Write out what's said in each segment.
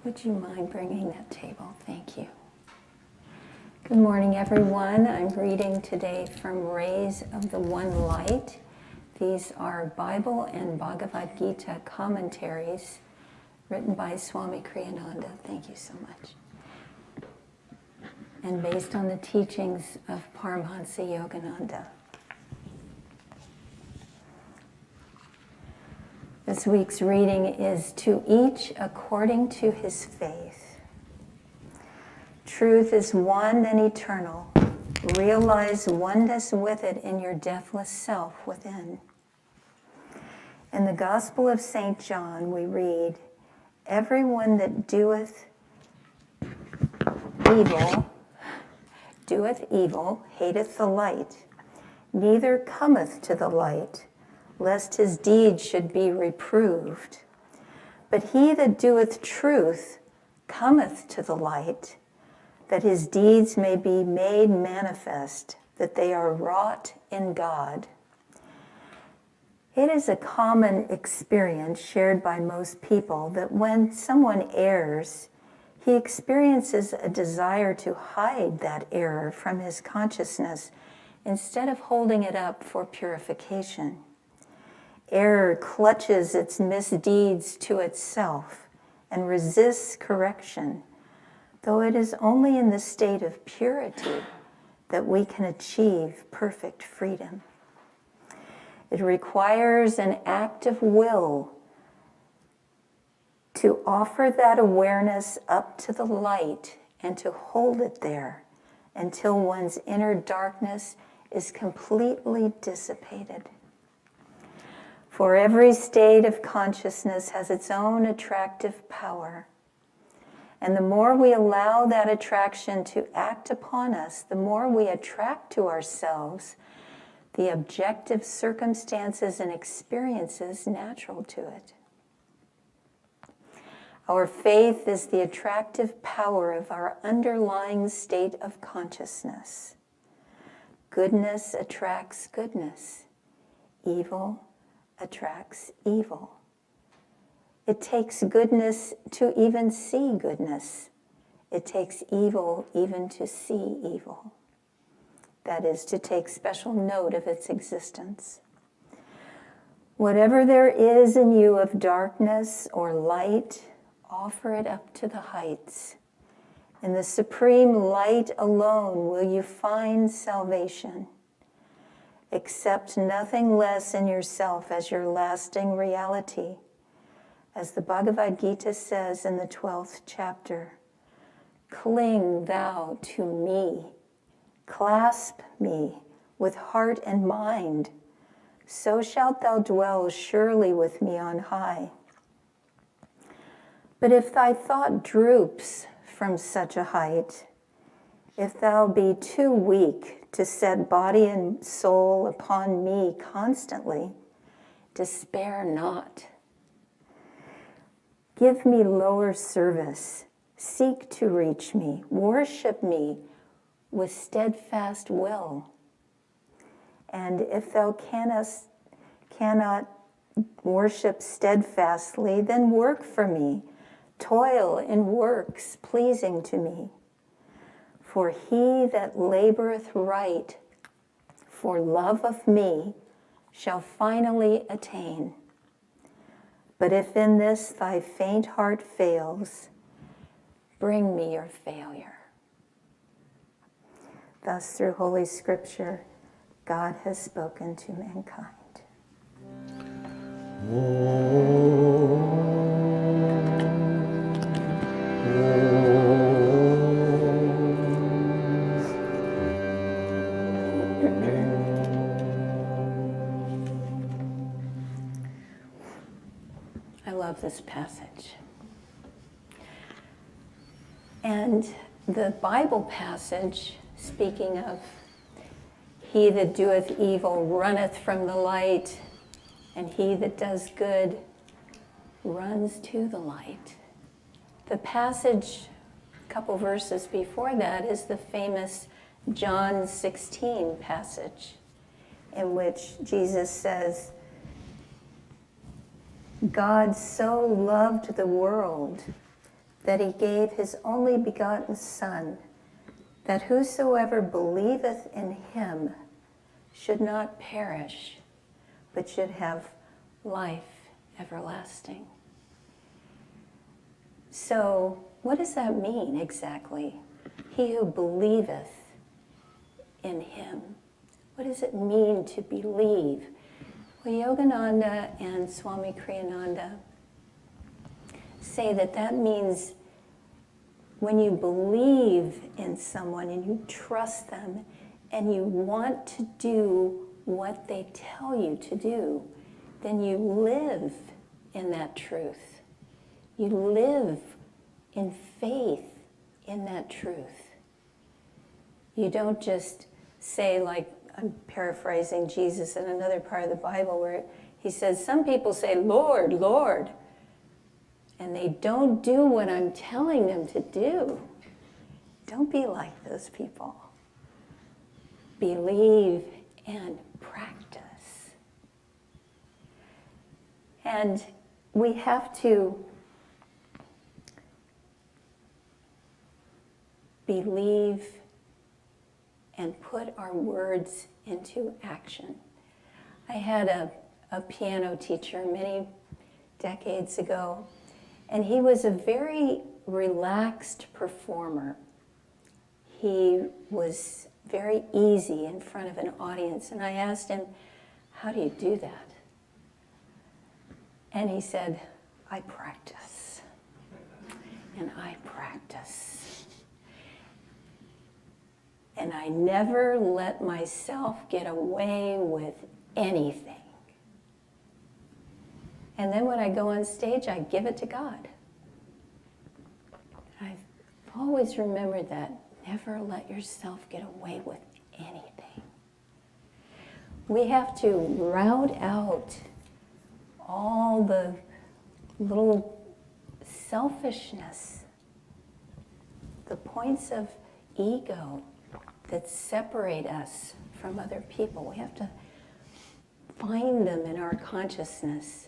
Would you mind bringing that table? Thank you. Good morning, everyone. I'm reading today from Rays of the One Light. These are Bible and Bhagavad Gita commentaries written by Swami Kriyananda. Thank you so much. And based on the teachings of Paramahansa Yogananda. This week's reading is "To each according to his faith. Truth is one and eternal. Realize oneness with it in your deathless self within." In the Gospel of St. John, we read, "Everyone that doeth evil, hateth the light, neither cometh to the light, lest his deeds should be reproved. But he that doeth truth cometh to the light, that his deeds may be made manifest, that they are wrought in God." It is a common experience shared by most people that when someone errs, he experiences a desire to hide that error from his consciousness instead of holding it up for purification. Error clutches its misdeeds to itself and resists correction, though it is only in the state of purity that we can achieve perfect freedom. It requires an act of will to offer that awareness up to the light and to hold it there until one's inner darkness is completely dissipated. For every state of consciousness has its own attractive power. And the more we allow that attraction to act upon us, the more we attract to ourselves the objective circumstances and experiences natural to it. Our faith is the attractive power of our underlying state of consciousness. Goodness attracts goodness. Evil attracts evil. It takes goodness to even see goodness. It takes evil even to see evil. That is, to take special note of its existence. Whatever there is in you of darkness or light, offer it up to the heights. In the supreme light alone will you find salvation. Accept nothing less in yourself as your lasting reality. As the Bhagavad Gita says in the 12th chapter, "Cling thou to me, clasp me with heart and mind, so shalt thou dwell surely with me on high." But if thy thought droops from such a height, if thou be too weak to set body and soul upon me constantly, despair not. Give me lower service, seek to reach me, worship me with steadfast will. And if thou cannot worship steadfastly, then work for me, toil in works pleasing to me. For he that laboreth right for love of me shall finally attain. But if in this thy faint heart fails, bring me your failure. Thus, through Holy Scripture, God has spoken to mankind. I love this passage. And the Bible passage, speaking of he that doeth evil runneth from the light, and he that does good runs to the light. The passage, a couple verses before that, is the famous John 16 passage, in which Jesus says, God so loved the world that he gave his only begotten Son, that whosoever believeth in him should not perish, but should have life everlasting. So, what does that mean exactly? He who believeth in him. What does it mean to believe? Well, Yogananda and Swami Kriyananda say that that means when you believe in someone and you trust them and you want to do what they tell you to do, then you live in that truth. You live in faith in that truth. You don't just say, like, I'm paraphrasing Jesus in another part of the Bible where he says, some people say, Lord, Lord, and they don't do what I'm telling them to do. Don't be like those people. Believe and practice. And we have to believe and put our words into action. I had a piano teacher many decades ago, and he was a very relaxed performer. He was very easy in front of an audience, and I asked him, how do you do that? And he said, I practice, and I practice. And I never let myself get away with anything. And then when I go on stage, I give it to God. I've always remembered that. Never let yourself get away with anything. We have to rout out all the little selfishness, the points of ego that separate us from other people. We have to find them in our consciousness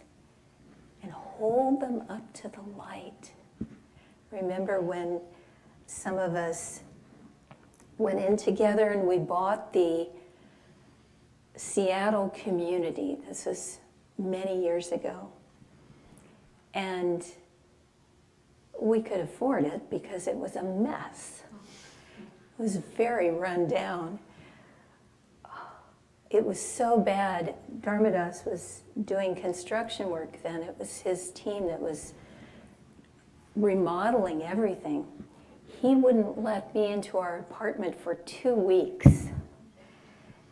and hold them up to the light. Remember when some of us went in together and we bought the Seattle community. This was many years ago. And we could afford it because it was a mess. It was very run down. It was so bad. Dharmadas was doing construction work then. It was his team that was remodeling everything. He wouldn't let me into our apartment for 2 weeks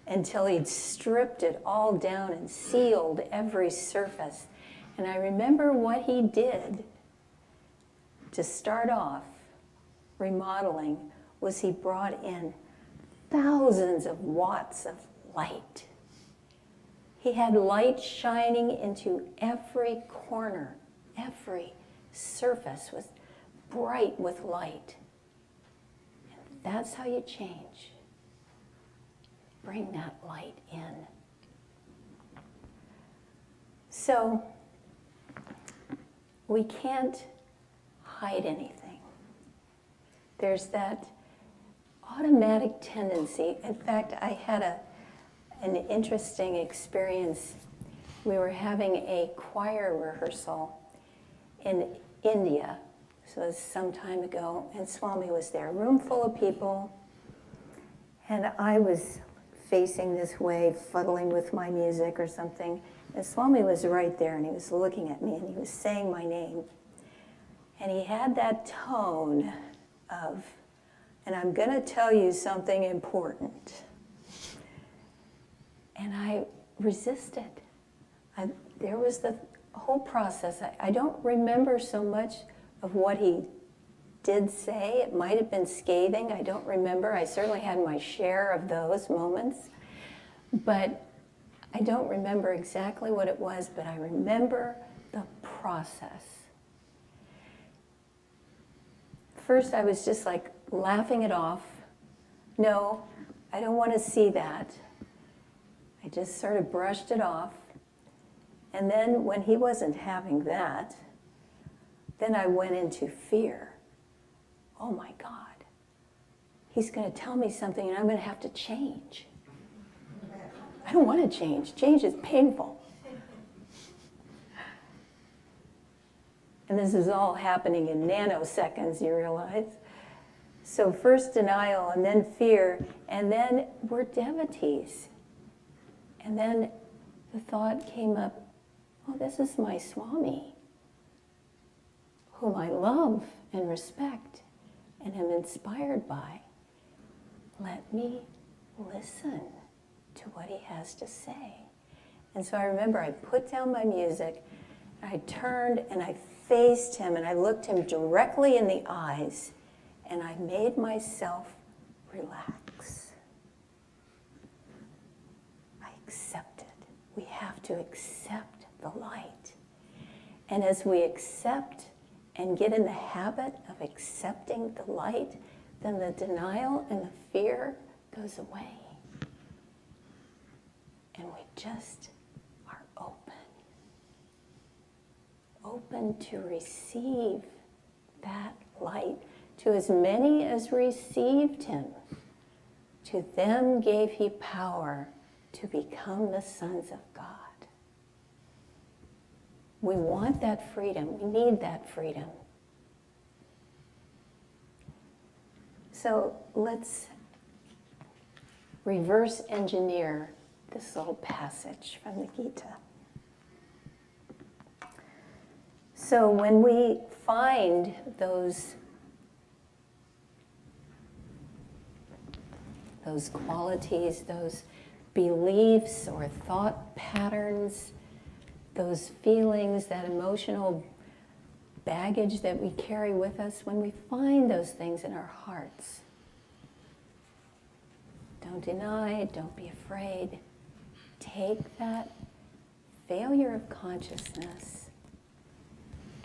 until he'd stripped it all down and sealed every surface. And I remember what he did to start off remodeling was he brought in thousands of watts of light. He had light shining into every corner. Every surface was bright with light. And that's how you change. Bring that light in. So, we can't hide anything. There's that automatic tendency. In fact, I had an interesting experience. We were having a choir rehearsal in India. This was some time ago, and Swami was there, a room full of people, and I was facing this way, fuddling with my music or something, and Swami was right there, and he was looking at me, and he was saying my name, and he had that tone of, and I'm going to tell you something important. And I resisted. There was the whole process. I don't remember so much of what he did say. It might have been scathing. I don't remember. I certainly had my share of those moments. But I don't remember exactly what it was, but I remember the process. First, I was just like laughing it off. No, I don't want to see that. I just sort of brushed it off. And then when he wasn't having that, then I went into fear. oh my God, he's going to tell me something and I'm going to have to change. I don't want to change. Change is painful. And this is all happening in nanoseconds, you realize? So first denial, and then fear, and then we're devotees. And then the thought came up, oh, this is my Swami, whom I love and respect and am inspired by. Let me listen to what he has to say. And so I remember I put down my music, I turned and I faced him and I looked him directly in the eyes and I made myself relax. I accepted. We have to accept the light. And as we accept and get in the habit of accepting the light, then the denial and the fear goes away. And we just are open to receive that light. To as many as received him, to them gave he power to become the sons of God. We want that freedom. We need that freedom. So let's reverse engineer this little passage from the Gita. So when we find those qualities, those beliefs or thought patterns, those feelings, that emotional baggage that we carry with us, when we find those things in our hearts, don't deny, don't be afraid. Take that failure of consciousness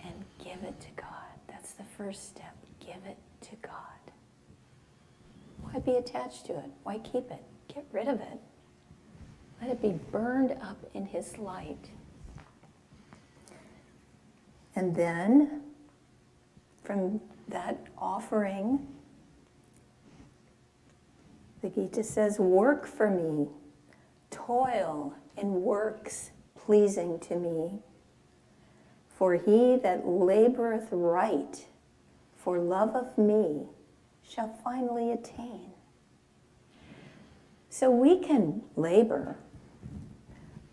and give it to God. That's the first step. Give it to God. Why be attached to it? Why keep it? Get rid of it. Let it be burned up in his light. And then, from that offering, the Gita says, work for me, toil in works pleasing to me. For he that laboreth right for love of me shall finally attain. So we can labor.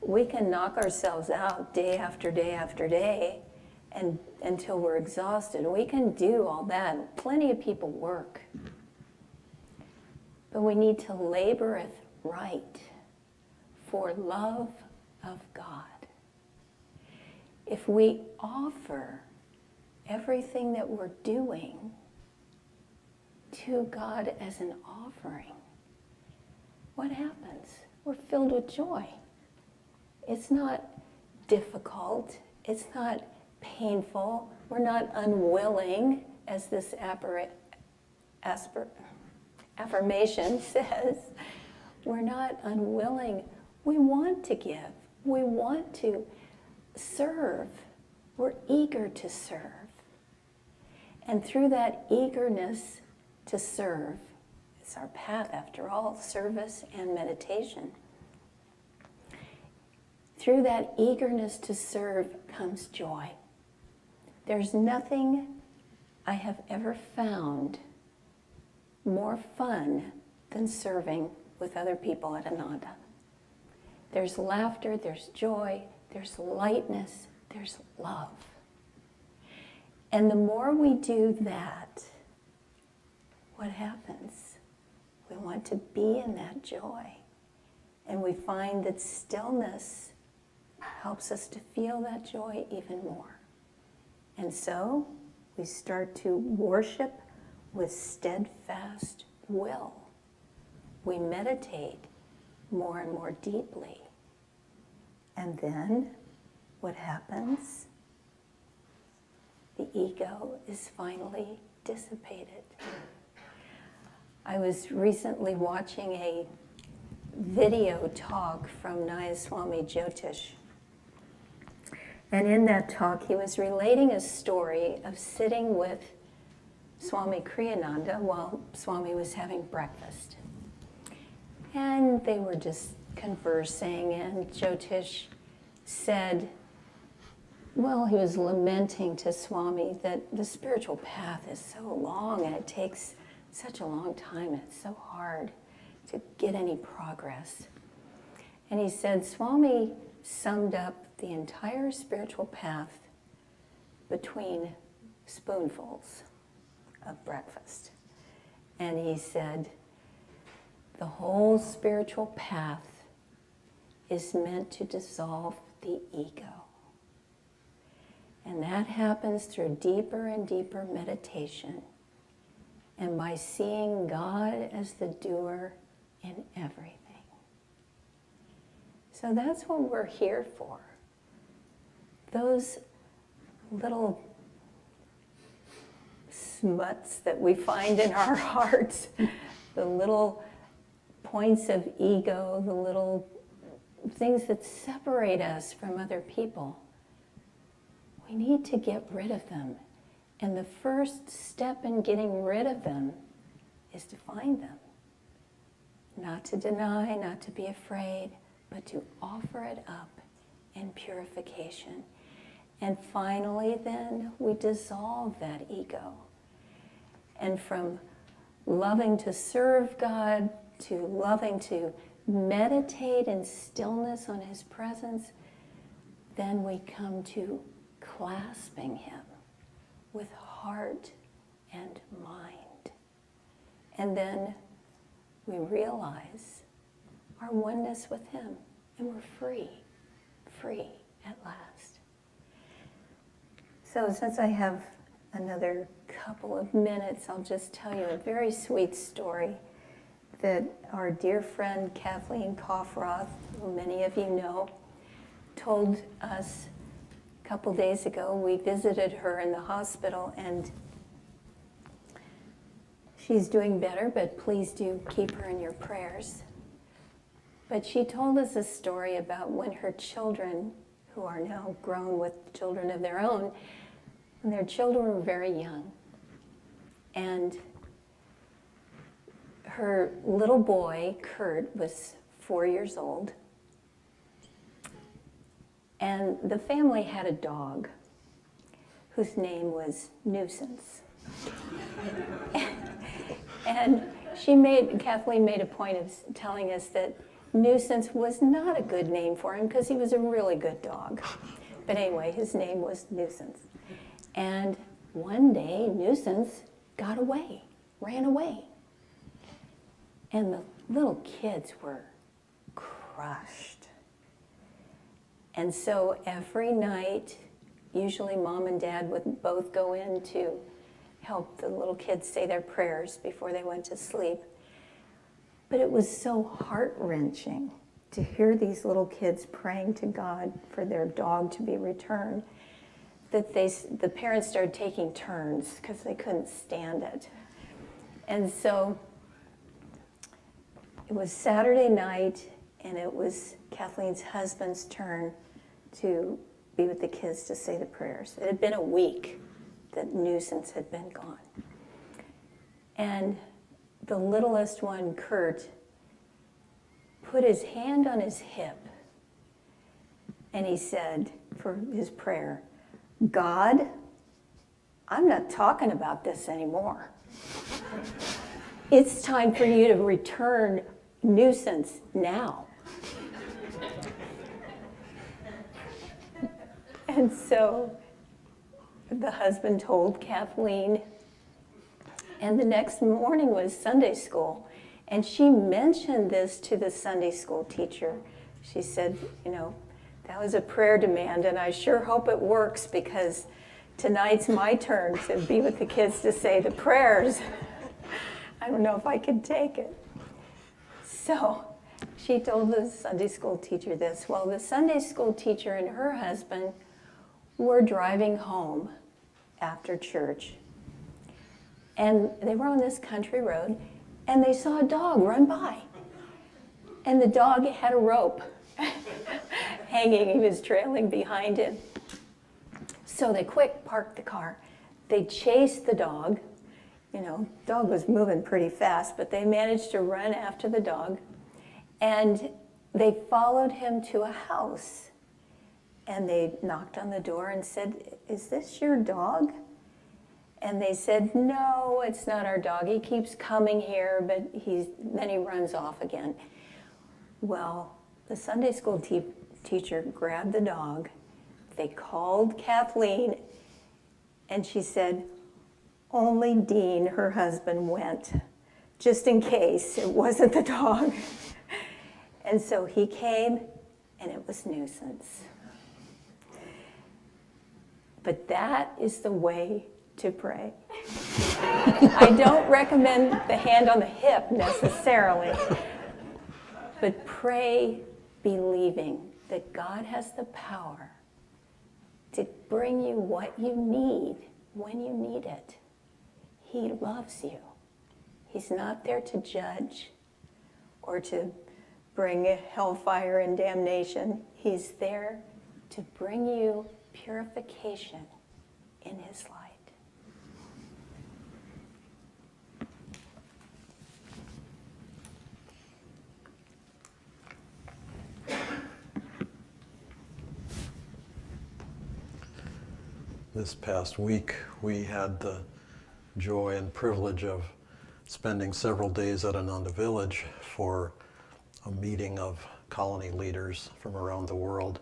We can knock ourselves out day after day after day and until we're exhausted. We can do all that. Plenty of people work. But we need to laboreth right for love of God. If we offer everything that we're doing to God as an offering, what happens? We're filled with joy. It's not difficult. It's not painful. We're not unwilling, as this affirmation says. We're not unwilling. We want to give. We want to serve. We're eager to serve. And through that eagerness to serve, it's our path after all, service and meditation. Through that eagerness to serve comes joy. There's nothing I have ever found more fun than serving with other people at Ananda. There's laughter, there's joy, there's lightness, there's love. And the more we do that, what happens? We want to be in that joy. And we find that stillness helps us to feel that joy even more. And so we start to worship with steadfast will. We meditate more and more deeply. And then what happens? The ego is finally dissipated. I was recently watching a video talk from Nayaswami Jyotish. And in that talk, he was relating a story of sitting with Swami Kriyananda while Swami was having breakfast. And they were just conversing, and Jyotish said, well, he was lamenting to Swami that the spiritual path is so long and it takes such a long time and it's so hard to get any progress. And he said, Swami summed up the entire spiritual path between spoonfuls of breakfast. And he said, the whole spiritual path is meant to dissolve the ego. And that happens through deeper and deeper meditation and by seeing God as the doer in everything. So that's what we're here for. Those little smuts that we find in our hearts, the little points of ego, the little things that separate us from other people. We need to get rid of them. And the first step in getting rid of them is to find them. Not to deny, not to be afraid, but to offer it up in purification. And finally, then, we dissolve that ego. And from loving to serve God, to loving to meditate in stillness on His presence, then we come to clasping Him with heart and mind. And then we realize our oneness with Him, and we're free at last. So since I have another couple of minutes, I'll just tell you a very sweet story that our dear friend Kathleen Kaufroth, who many of you know, told us a couple days ago. We visited her in the hospital, and she's doing better, but please do keep her in your prayers. But she told us a story about when her children, who are now grown with children of their own, when their children were very young. And her little boy, Kurt, was 4 years old. And the family had a dog whose name was Nuisance. And Kathleen made a point of telling us that Nuisance was not a good name for him because he was a really good dog. But anyway, his name was Nuisance. And one day, Nuisance got away, ran away. And the little kids were crushed. And so every night, usually Mom and Dad would both go in to help the little kids say their prayers before they went to sleep. But it was so heart-wrenching to hear these little kids praying to God for their dog to be returned that the parents started taking turns because they couldn't stand it. And so it was Saturday night, and it was Kathleen's husband's turn to be with the kids to say the prayers. It had been a week that Nuisance had been gone. And the littlest one, Kurt, put his hand on his hip, and he said for his prayer, God, I'm not talking about this anymore. It's time for you to return Nuisance now. And so the husband told Kathleen, and the next morning was Sunday school, and she mentioned this to the Sunday school teacher. She said, that was a prayer demand, and I sure hope it works because tonight's my turn to be with the kids to say the prayers. I don't know if I could take it. So she told the Sunday school teacher this. Well, the Sunday school teacher and her husband were driving home after church. And they were on this country road, and they saw a dog run by. And the dog had a rope hanging. He was trailing behind him. So they quick parked the car. They chased the dog dog was moving pretty fast, but they managed to run after the dog. And they followed him to a house. And they knocked on the door and said, "Is this your dog?" And they said, "No, it's not our dog. He keeps coming here, but then he runs off again." Well, the Sunday school teacher grabbed the dog. They called Kathleen, and she said, "Only Dean, her husband, went, just in case it wasn't the dog." And so he came, and it was nuisance. But that is the way to pray. I don't recommend the hand on the hip necessarily, but pray believing that God has the power to bring you what you need when you need it. He loves you. He's not there to judge or to bring hellfire and damnation. He's there to bring you purification in his light. This past week, we had the joy and privilege of spending several days at Ananda Village for a meeting of colony leaders from around the world.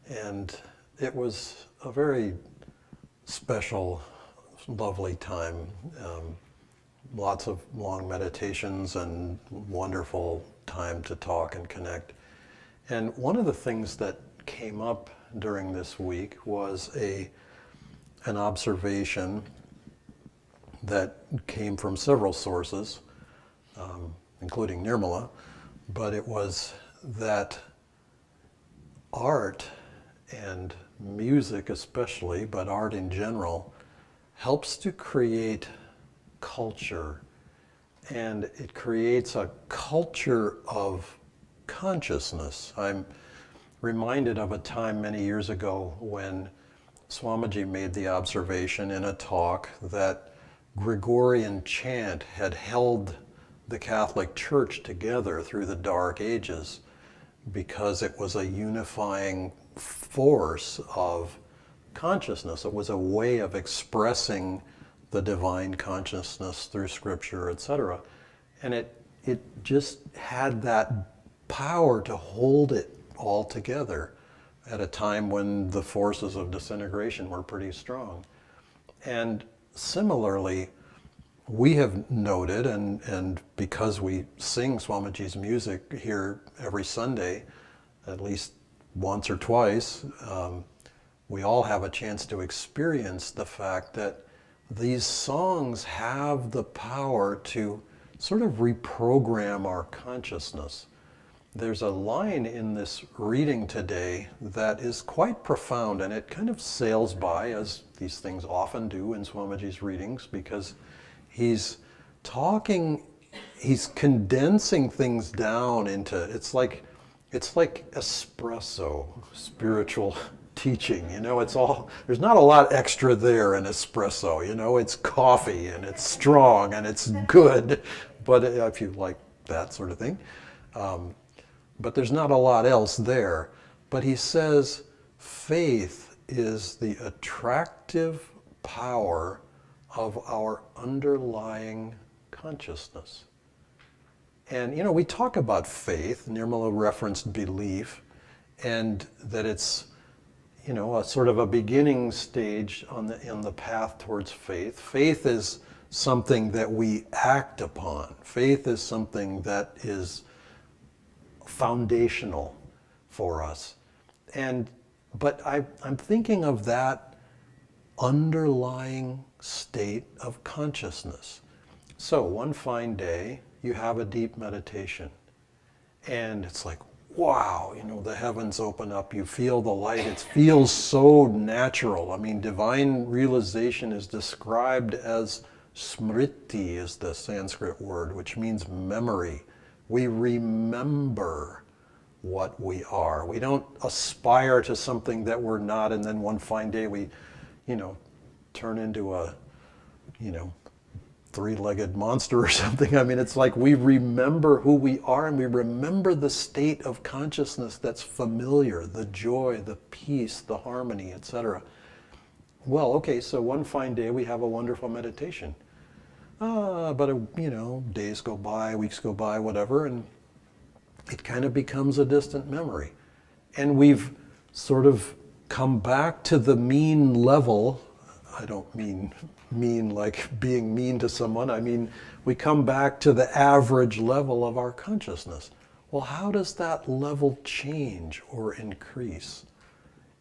And it was a very special, lovely time. Lots of long meditations and wonderful time to talk and connect. And one of the things that came up during this week was an observation that came from several sources, including Nirmala, but it was that art and music especially, but art in general, helps to create culture, and it creates a culture of consciousness. I'm reminded of a time many years ago when Swamiji made the observation in a talk that Gregorian chant had held the Catholic Church together through the Dark Ages because it was a unifying force of consciousness. It was a way of expressing the divine consciousness through scripture, etc. And it just had that power to hold it all together at a time when the forces of disintegration were pretty strong. And similarly, we have noted, and because we sing Swamiji's music here every Sunday, at least once or twice, we all have a chance to experience the fact that these songs have the power to sort of reprogram our consciousness. There's a line in this reading today that is quite profound, and it kind of sails by, as these things often do in Swamiji's readings, because he's condensing things down into, it's like espresso, spiritual teaching, there's not a lot extra there in espresso, it's coffee and it's strong and it's good, but if you like that sort of thing. But there's not a lot else there. But he says faith is the attractive power of our underlying consciousness. And we talk about faith, Nirmala referenced belief, and that it's a sort of a beginning stage in the path towards faith. Faith is something that we act upon. Faith is something that is foundational for us. But I'm thinking of that underlying state of consciousness. So one fine day, you have a deep meditation, and it's like, wow, the heavens open up, you feel the light, it feels so natural. I mean, divine realization is described as smriti, is the Sanskrit word, which means memory. We remember what we are. We don't aspire to something that we're not, and then one fine day we, turn into a, three-legged monster or something. I mean, it's like we remember who we are and we remember the state of consciousness that's familiar, the joy, the peace, the harmony, etc. Well, okay, so one fine day we have a wonderful meditation. But days go by, weeks go by, whatever, and it kind of becomes a distant memory. And we've sort of come back to the mean level. I don't mean like being mean to someone. I mean, we come back to the average level of our consciousness. Well, how does that level change or increase?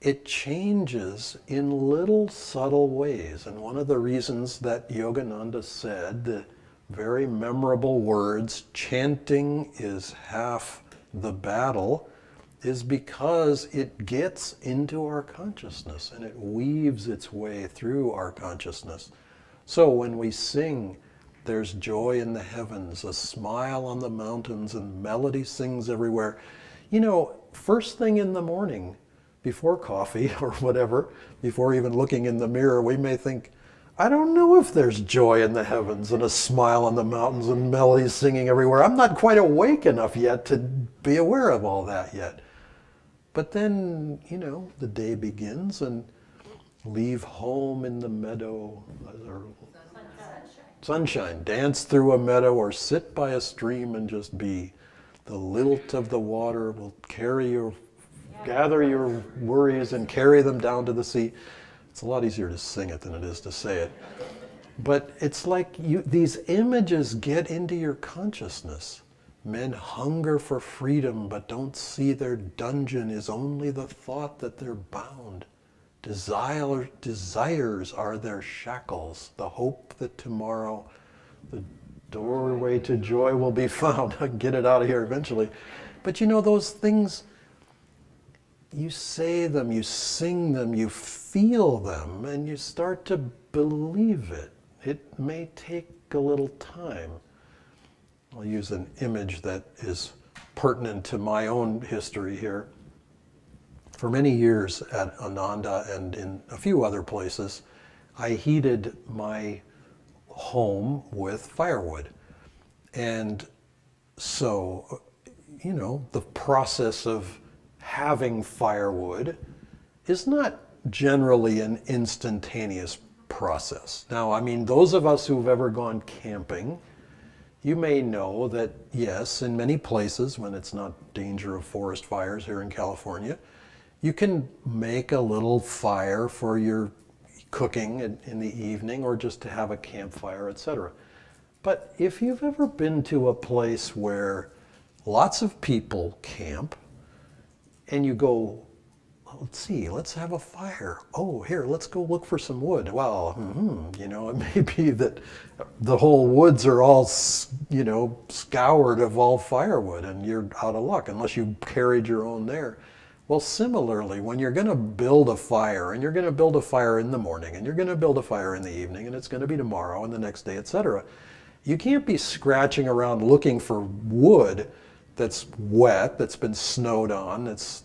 It changes in little subtle ways. And one of the reasons that Yogananda said the very memorable words, chanting is half the battle, is because it gets into our consciousness and it weaves its way through our consciousness. So when we sing, there's joy in the heavens, a smile on the mountains, and melody sings everywhere. First thing in the morning, before coffee or whatever, before even looking in the mirror, we may think, I don't know if there's joy in the heavens and a smile on the mountains and melodies singing everywhere. I'm not quite awake enough yet to be aware of all that yet. But then, the day begins and leave home in the meadow, or sunshine, dance through a meadow or sit by a stream and just be. The lilt of the water will gather your worries and carry them down to the sea. It's a lot easier to sing it than it is to say it. But it's like these images get into your consciousness. Men hunger for freedom, but don't see their dungeon is only the thought that they're bound. Desires are their shackles, the hope that tomorrow the doorway to joy will be found. I can get it out of here eventually. But those things, you say them, you sing them, you feel them, and you start to believe it. It may take a little time. I'll use an image that is pertinent to my own history here. For many years at Ananda and in a few other places, I heated my home with firewood. And so, the process of having firewood is not generally an instantaneous process. Now, those of us who've ever gone camping, you may know that, yes, in many places, when it's not danger of forest fires here in California, you can make a little fire for your cooking in the evening or just to have a campfire, etc. But if you've ever been to a place where lots of people camp and you go, let's have a fire. Oh, here, let's go look for some wood. Well, it may be that the whole woods are all, scoured of all firewood and you're out of luck unless you carried your own there. Well, similarly, when you're going to build a fire, and you're going to build a fire in the morning, and you're going to build a fire in the evening, and it's going to be tomorrow and the next day, etc., you can't be scratching around looking for wood that's wet, that's been snowed on, that's,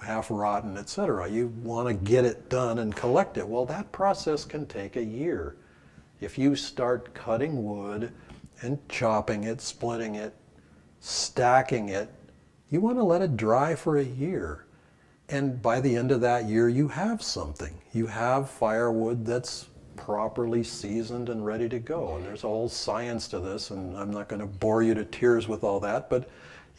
half rotten, etc. You want to get it done and collect it. Well, that process can take a year. If you start cutting wood and chopping it, splitting it, stacking it, you want to let it dry for a year. And by the end of that year, you have something. You have firewood that's properly seasoned and ready to go. And there's a whole science to this, and I'm not going to bore you to tears with all that, but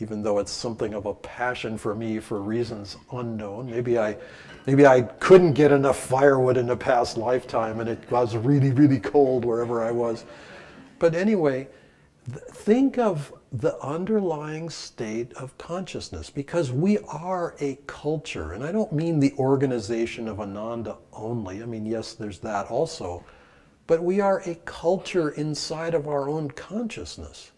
even though it's something of a passion for me for reasons unknown, maybe I couldn't get enough firewood in a past lifetime and it was really, really cold wherever I was. But anyway, think of the underlying state of consciousness, because we are a culture, and I don't mean the organization of Ananda only. Yes, there's that also, but we are a culture inside of our own consciousness,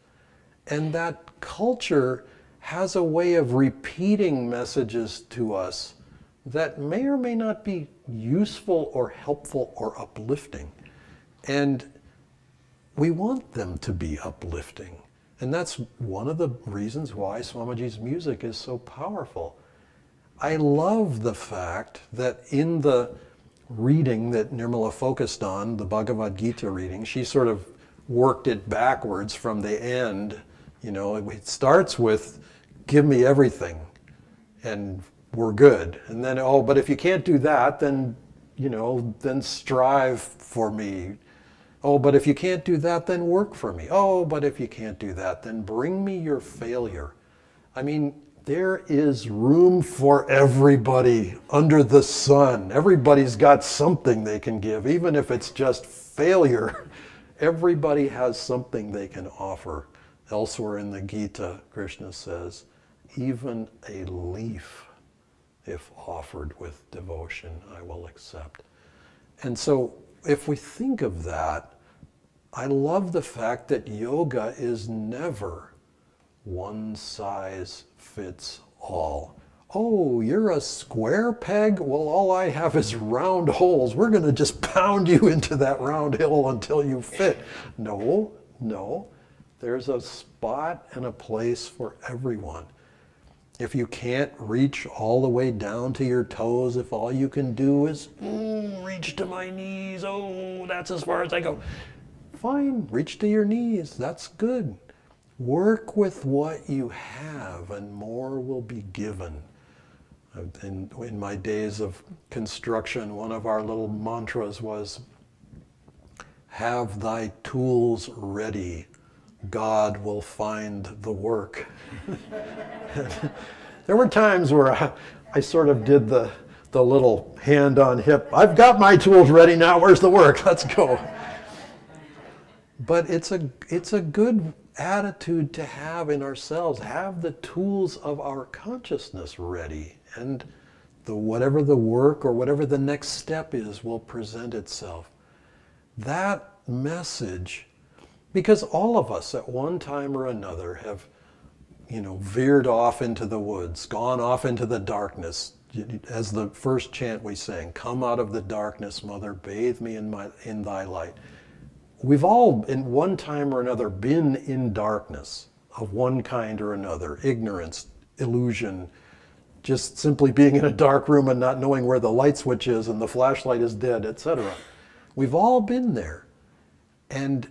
and that culture has a way of repeating messages to us that may or may not be useful or helpful or uplifting, and we want them to be uplifting. And that's one of the reasons why Swamiji's music is so powerful. I love the fact that in the reading that Nirmala focused on, the Bhagavad Gita reading, she sort of worked it backwards from the end. It starts with, give me everything, and we're good. And then, oh, but if you can't do that, then, then strive for me. Oh, but if you can't do that, then work for me. Oh, but if you can't do that, then bring me your failure. I mean, there is room for everybody under the sun. Everybody's got something they can give, even if it's just failure. Everybody has something they can offer. Elsewhere in the Gita, Krishna says, even a leaf, if offered with devotion, I will accept. And so if we think of that, I love the fact that yoga is never one size fits all. Oh, you're a square peg? Well, all I have is round holes. We're going to just pound you into that round hill until you fit. No. There's a spot and a place for everyone. If you can't reach all the way down to your toes, if all you can do is reach to my knees, oh, that's as far as I go. Fine, reach to your knees, that's good. Work with what you have and more will be given. In my days of construction, one of our little mantras was, have thy tools ready, God will find the work. There were times where I sort of did the little hand on hip, I've got my tools ready now, where's the work? Let's go. But it's a good attitude to have in ourselves. Have the tools of our consciousness ready, and whatever the work or whatever the next step is will present itself. That message, because all of us at one time or another have, veered off into the woods, gone off into the darkness. As the first chant we sang, come out of the darkness, Mother, bathe me in thy light. We've all, in one time or another, been in darkness of one kind or another, ignorance, illusion, just simply being in a dark room and not knowing where the light switch is and the flashlight is dead, etc. We've all been there. And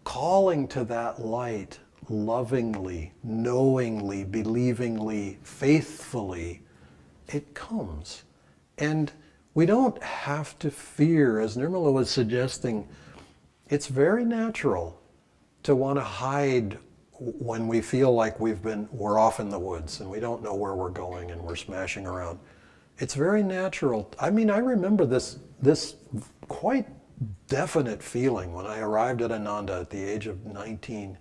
calling to that light lovingly, knowingly, believingly, faithfully, it comes. And we don't have to fear, as Nirmala was suggesting, it's very natural to want to hide when we feel like we're off in the woods and we don't know where we're going and we're smashing around. It's very natural. I mean, I remember this quite definite feeling when I arrived at Ananda at the age of 19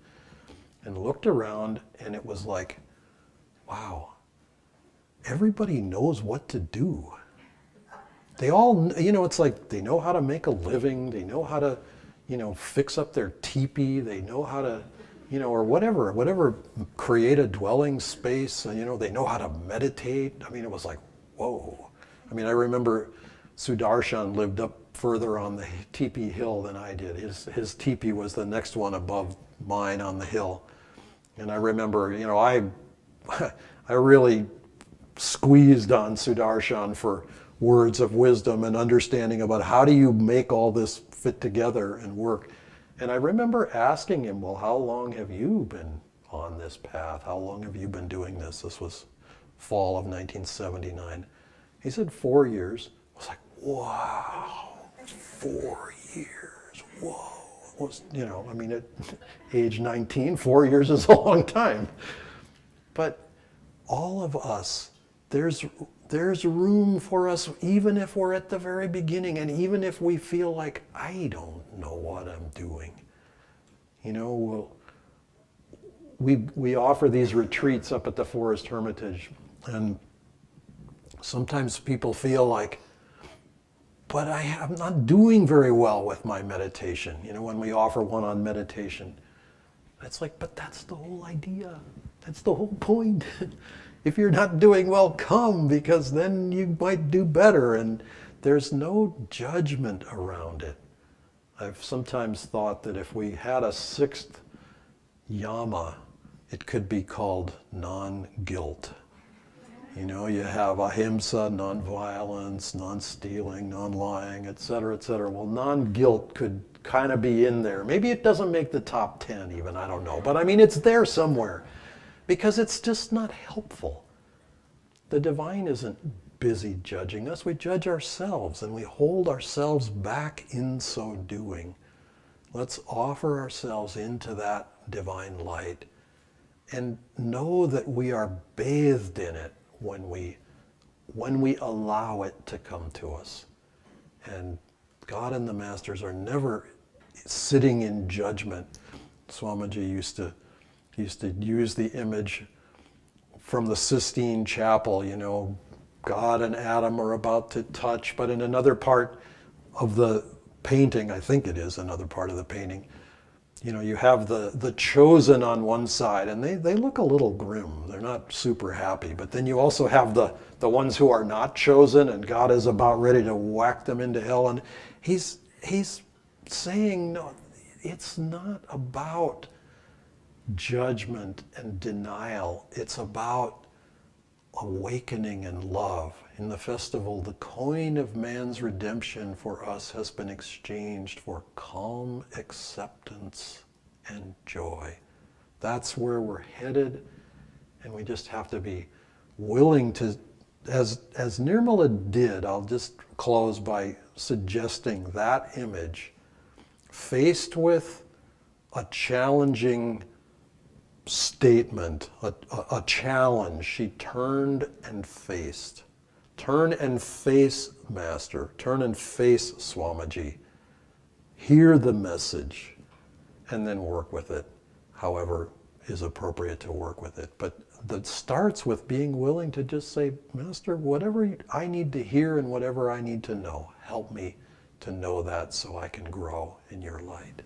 and looked around, and it was like, wow, everybody knows what to do. They all, it's like they know how to make a living, they know how to, fix up their teepee, they know how to, or whatever, create a dwelling space, they know how to meditate. I mean, it was like, whoa. I mean, I remember Sudarshan lived up further on the teepee hill than I did. His teepee was the next one above mine on the hill. And I remember, I really squeezed on Sudarshan for words of wisdom and understanding about how do you make all this fit together and work. And I remember asking him, well, how long have you been on this path? How long have you been doing this? This was fall of 1979. He said 4 years. I was like, wow, 4 years, whoa. At age 19, 4 years is a long time. But all of us, there's room for us, even if we're at the very beginning, and even if we feel like, I don't know what I'm doing. We offer these retreats up at the Forest Hermitage, and sometimes people feel like, but I'm not doing very well with my meditation. When we offer one on meditation, it's like, but that's the whole idea. That's the whole point. If you're not doing well, come, because then you might do better. And there's no judgment around it. I've sometimes thought that if we had a sixth yama, it could be called non-guilt. You have ahimsa, non-violence, non-stealing, non-lying, etc., etc. Well, non-guilt could kind of be in there. Maybe it doesn't make the top 10 even, I don't know. But I mean, it's there somewhere because it's just not helpful. The divine isn't busy judging us. We judge ourselves and we hold ourselves back in so doing. Let's offer ourselves into that divine light and know that we are bathed in it when we allow it to come to us. And God and the Masters are never sitting in judgment. Swamiji used to use the image from the Sistine Chapel, you know, God and Adam are about to touch, but in another part of the painting, I think it is another part of the painting, you know, you have the chosen on one side, and they look a little grim. They're not super happy. But then you also have the ones who are not chosen, and God is about ready to whack them into hell. And he's saying, no, it's not about judgment and denial. It's about awakening and love. In the festival, the coin of man's redemption for us has been exchanged for calm acceptance and joy. That's where we're headed, and we just have to be willing to, as Nirmala did, I'll just close by suggesting that image, faced with a challenging statement, a challenge, she turned and faced. Turn and face Master. Turn and face Swamiji. Hear the message and then work with it however is appropriate to work with it. But that starts with being willing to just say, Master, whatever I need to hear and whatever I need to know, help me to know that so I can grow in your light.